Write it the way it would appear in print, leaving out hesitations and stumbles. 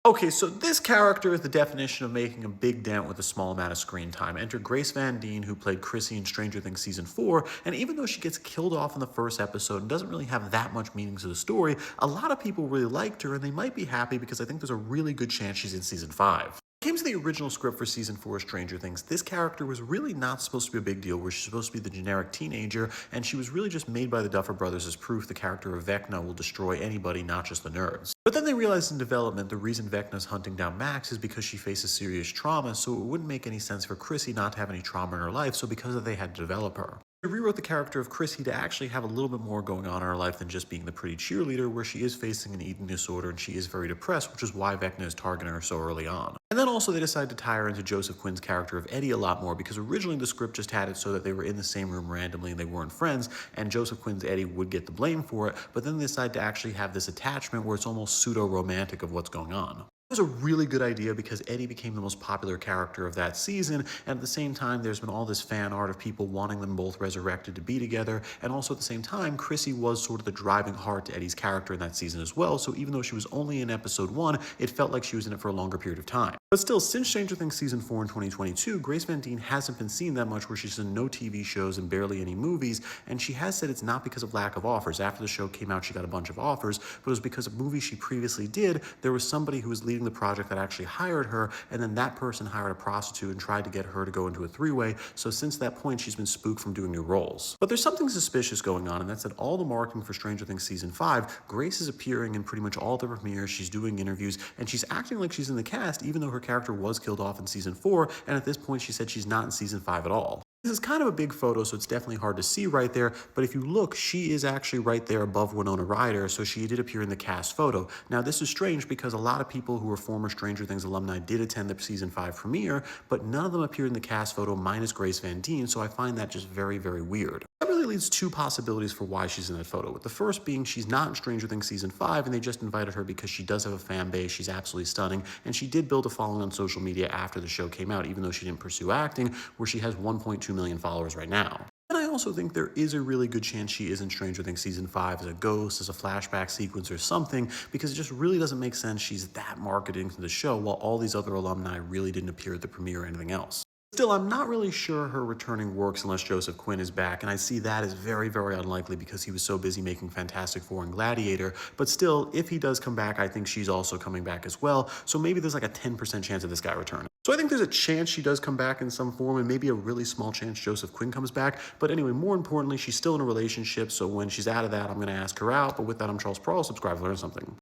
Okay, so this character is the definition of making a big dent with a small amount of screen time. Enter Grace Van Dien, who played Chrissy in Stranger Things Season 4, and even though she gets killed off in the first episode and doesn't really have that much meaning to the story, a lot of people really liked her, and they might be happy because I think there's a really good chance she's in Season 5. Came to the original script for season 4 of Stranger Things, this character was really not supposed to be a big deal, where she's supposed to be the generic teenager, and she was really just made by the Duffer Brothers as proof the character of Vecna will destroy anybody, not just the nerds. But then they realized in development the reason Vecna's hunting down Max is because she faces serious trauma, so it wouldn't make any sense for Chrissy not to have any trauma in her life, so because of that they had to develop her. They rewrote the character of Chrissy to actually have a little bit more going on in her life than just being the pretty cheerleader, where she is facing an eating disorder and she is very depressed, which is why Vecna is targeting her so early on. And then also they decided to tie her into Joseph Quinn's character of Eddie a lot more, because originally the script just had it so that they were in the same room randomly and they weren't friends, and Joseph Quinn's Eddie would get the blame for it, but then they decided to actually have this attachment where it's almost pseudo-romantic of what's going on. It was a really good idea because Eddie became the most popular character of that season, and at the same time there's been all this fan art of people wanting them both resurrected to be together, and also at the same time Chrissy was sort of the driving heart to Eddie's character in that season as well, so even though she was only in episode 1, it felt like she was in it for a longer period of time. But still, since Stranger Things season 4 in 2022, Grace Van Dien hasn't been seen that much, where she's in no TV shows and barely any movies, and she has said it's not because of lack of offers. After the show came out she got a bunch of offers, but it was because of movies she previously did. There was somebody who was leading the project that actually hired her, and then that person hired a prostitute and tried to get her to go into a three-way, so since that point she's been spooked from doing new roles. But there's something suspicious going on, and that's that all the marketing for Stranger Things season 5, Grace is appearing in pretty much all the premieres, she's doing interviews, and she's acting like she's in the cast even though her character was killed off in season 4, and at this point she said she's not in season 5 at all. This is kind of a big photo, so it's definitely hard to see right there, but if you look, she is actually right there above Winona Ryder, so she did appear in the cast photo. Now, this is strange because a lot of people who are former Stranger Things alumni did attend the season 5 premiere, but none of them appeared in the cast photo minus Grace Van Dien, so I find that just very, very weird. That really leads two possibilities for why she's in that photo, with the first being she's not in Stranger Things season 5 and they just invited her because she does have a fan base, she's absolutely stunning, and she did build a following on social media after the show came out, even though she didn't pursue acting, where she has 1.2 million followers right now. And I also think there is a really good chance she is in Stranger Things season 5 as a ghost, as a flashback sequence or something, because it just really doesn't make sense she's that marketing to the show while all these other alumni really didn't appear at the premiere or anything else. Still, I'm not really sure her returning works unless Joseph Quinn is back, and I see that as very, very unlikely because he was so busy making Fantastic Four and Gladiator. But still, if he does come back, I think she's also coming back as well, so maybe there's like a 10% chance of this guy returning. So I think there's a chance she does come back in some form, and maybe a really small chance Joseph Quinn comes back. But anyway, more importantly, she's still in a relationship, so when she's out of that, I'm going to ask her out. But with that, I'm Charles Prohl. Subscribe to learn something.